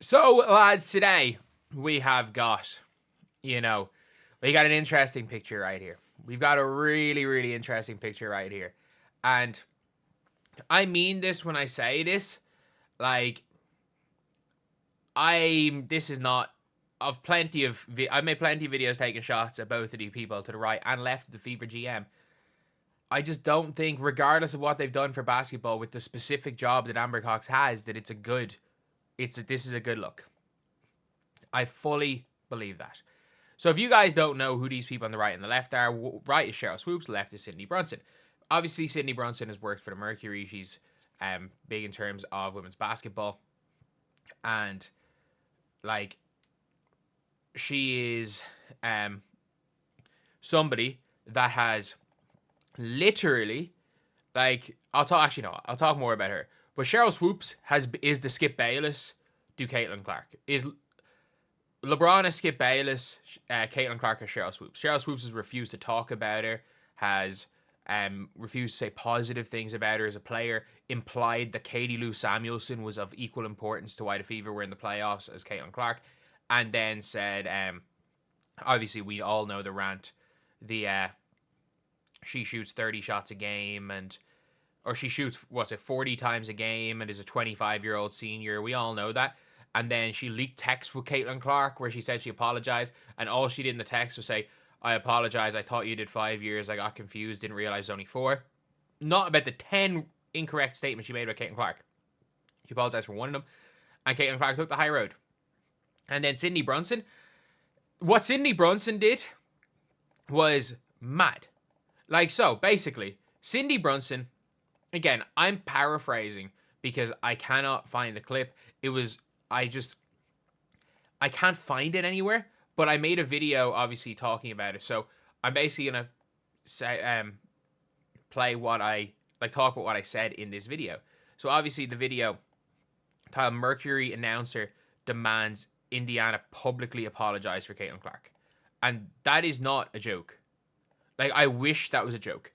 So, lads, today we have got, we got an interesting picture right here. We've got a really, really interesting picture right here. And I mean this when I say this. Like, this is not, I've made plenty of videos taking shots at both of the people to the right and left of the Fever GM. I just don't think, regardless of what they've done for basketball with the specific job that Amber Cox has, that this is a good look. I fully believe that. So if you guys don't know who these people on the right and the left are, right is Cheryl Swoops, left is Sydney Brunson. Obviously, Sydney Brunson has worked for the Mercury. She's big in terms of women's basketball. And, like, she is somebody that has literally, like, I'll talk more about her. But Cheryl Swoops is the Skip Bayless to Caitlin Clark. Is LeBron is Skip Bayless, Caitlin Clark is Cheryl Swoops. Cheryl Swoops has refused to talk about her, has refused to say positive things about her as a player, implied that Katie Lou Samuelson was of equal importance to why the Fever were in the playoffs as Caitlin Clark, and then said, obviously we all know the rant, she shoots 30 shots a game, or she shoots, 40 times a game and is a 25-year-old senior. We all know that. And then she leaked texts with Caitlin Clark where she said she apologized. And all she did in the text was say, I apologize. I thought you did 5 years. I got confused. Didn't realize it was only 4. Not about the 10 incorrect statements she made about Caitlin Clark. She apologized for one of them. And Caitlin Clark took the high road. And then Sydney Brunson. What Sydney Brunson did was mad. Like, so, basically, Sydney Brunson, again, I'm paraphrasing because I cannot find the clip. I can't find it anywhere, but I made a video, obviously, talking about it. So, I'm basically going to say, talk about what I said in this video. So, obviously, the video titled Mercury Announcer Demands Indiana Publicly Apologize for Caitlin Clark. And that is not a joke. Like, I wish that was a joke.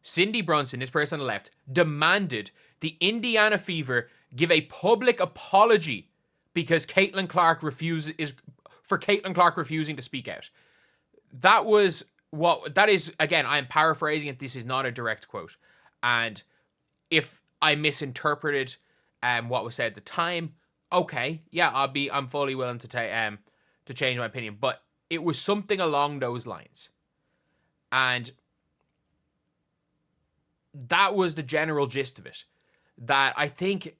Cindy Brunson, this person on the left, demanded the Indiana Fever give a public apology because Caitlin Clark refusing to speak out. That is, again, I am paraphrasing it. This is not a direct quote. And if I misinterpreted what was said at the time, okay, yeah, I'm fully willing to change my opinion. But it was something along those lines. And that was the general gist of it. That I think,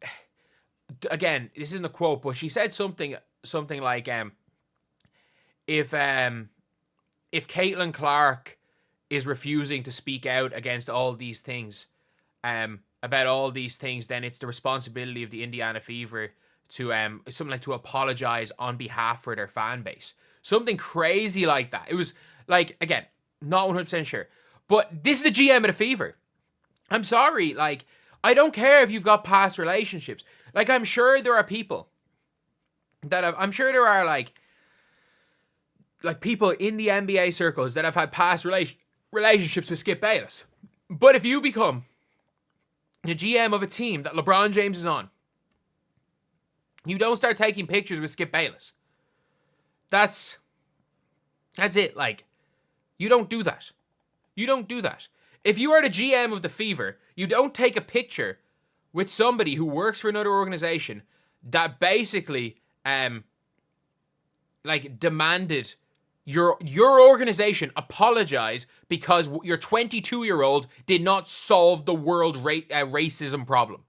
again, this isn't a quote, but she said something like, if Caitlin Clark is refusing to speak out against all these things, about all these things, then it's the responsibility of the Indiana Fever to something like to apologize on behalf of their fan base. Something crazy like that. It was like, again, not 100% sure. But this is the GM of the Fever. I'm sorry, like, I don't care if you've got past relationships. Like, I'm sure there are people I'm sure there are, like people in the NBA circles that have had past relationships with Skip Bayless. But if you become the GM of a team that LeBron James is on, you don't start taking pictures with Skip Bayless. That's it, like, you don't do that. You don't do that. If you are the GM of the Fever, you don't take a picture with somebody who works for another organization that basically, demanded your organization apologize because your 22-year-old did not solve the world racism problem.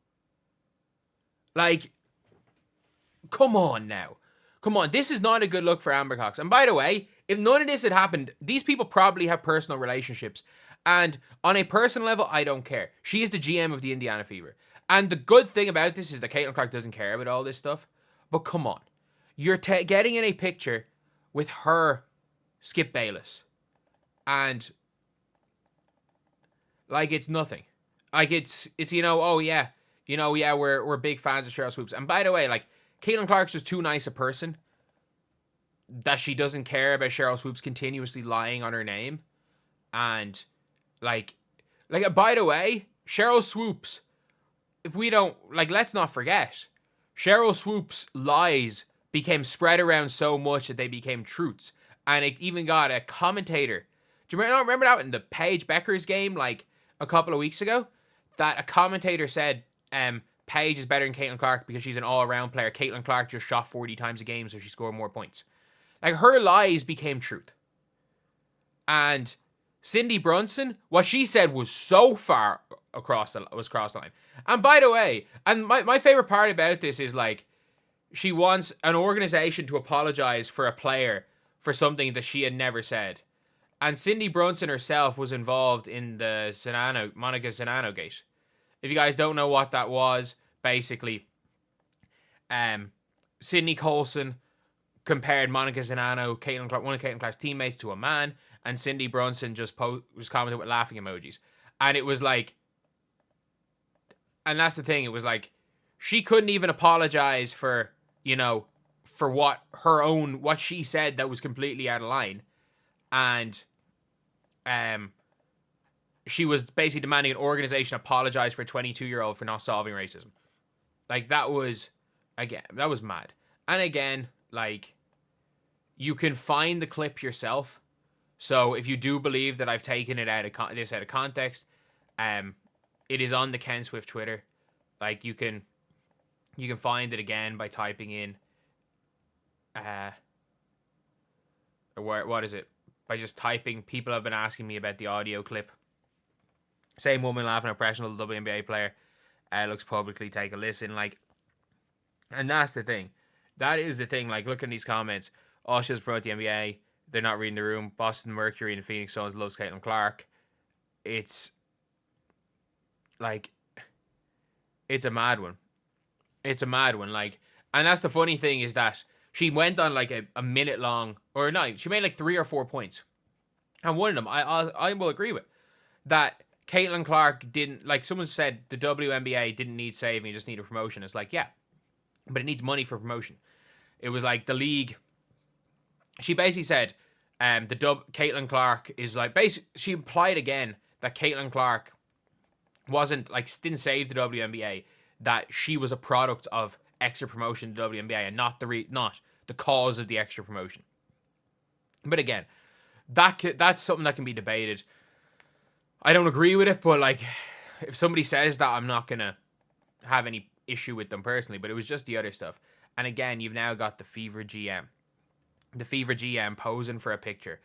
Like, come on now. Come on, this is not a good look for Amber Cox. And by the way, if none of this had happened, these people probably have personal relationships. And on a personal level, I don't care. She is the GM of the Indiana Fever. And the good thing about this is that Caitlin Clark doesn't care about all this stuff. But come on. You're getting in a picture with her, Skip Bayless. And, like, it's nothing. Like, it's oh, yeah. We're big fans of Cheryl Swoops. And by the way, like, Caitlin Clark's just too nice a person that she doesn't care about Cheryl Swoops continuously lying on her name. And, like, by the way, Cheryl Swoops, if we don't, let's not forget, Cheryl Swoops lies became spread around so much that they became truths. And it even got a commentator. Do you remember that in the Paige Beckers game, like a couple of weeks ago? That a commentator said, Paige is better than Caitlin Clark because she's an all-around player. Caitlin Clark just shot 40 times a game, so she scored more points. Like, her lies became truth. And Cindy Brunson, what she said was so far across the line. And by the way, and my favorite part about this is, like, she wants an organization to apologize for a player for something that she had never said. And Cindy Brunson herself was involved in the Monica Zinano gate. If you guys don't know what that was, basically, Sydney Colson compared Monica Zinano, one of Caitlin Clark's teammates, to a man, and Cindy Brunson just was commenting with laughing emojis. And it was like, and that's the thing, it was like, she couldn't even apologize for, for what she said that was completely out of line. And she was basically demanding an organization apologize for a 22-year-old for not solving racism. Like, that was mad. And again, like, you can find the clip yourself. So if you do believe that I've taken it out of context, it is on the Ken Swift Twitter. Like, you can find it again by typing in what is it? By just typing, people have been asking me about the audio clip. Same woman laughing at professional WNBA player looks publicly, take a listen. Like, and that's the thing. That is the thing. Like, look at these comments. Oh, she'll promote the NBA. They're not reading the room. Boston Mercury and Phoenix Suns loves Caitlin Clark. It's like, it's a mad one. It's a mad one. Like, and that's the funny thing is that she went on like a minute long, or no, she made like 3 or 4 points. And one of them, I will agree with, that Caitlin Clark didn't, like, someone said the WNBA didn't need saving, it just needed promotion. It's like, yeah, but it needs money for promotion. It was like the league, she basically said, Caitlin Clark is like, she implied again that Caitlin Clark didn't save the WNBA, that she was a product of extra promotion to the WNBA and not the cause of the extra promotion. But again, that's something that can be debated. I don't agree with it, but like, if somebody says that, I'm not gonna have any issue with them personally. But it was just the other stuff. And again, you've now got the Fever GM posing for a picture,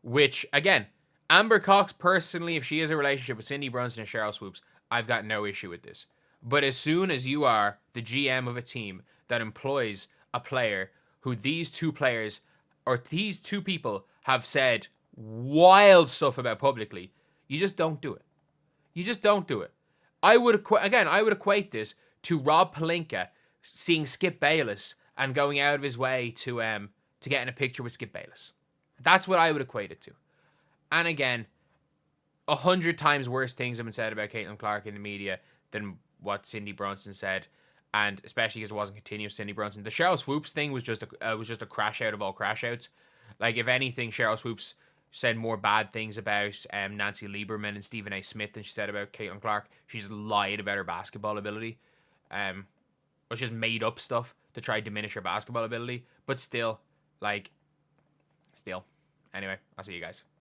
which again, Amber Cox personally, if she has a relationship with Cindy Brunson and Cheryl Swoops, I've got no issue with this. But as soon as you are the GM of a team that employs a player who these two people have said wild stuff about publicly, you just don't do it. You just don't do it. I would equate this to Rob Pelinka seeing Skip Bayless and going out of his way to get in a picture with Skip Bayless. That's what I would equate it to. And again, 100 times worse things have been said about Caitlin Clark in the media than what Cindy Brunson said, and especially because it wasn't continuous Cindy Brunson. The Cheryl Swoops thing was just a crash out of all crash outs. Like, if anything, Cheryl Swoops said more bad things about Nancy Lieberman and Stephen A. Smith than she said about Caitlin Clark. She just lied about her basketball ability, or just made up stuff to try to diminish her basketball ability. But still. Anyway, I'll see you guys.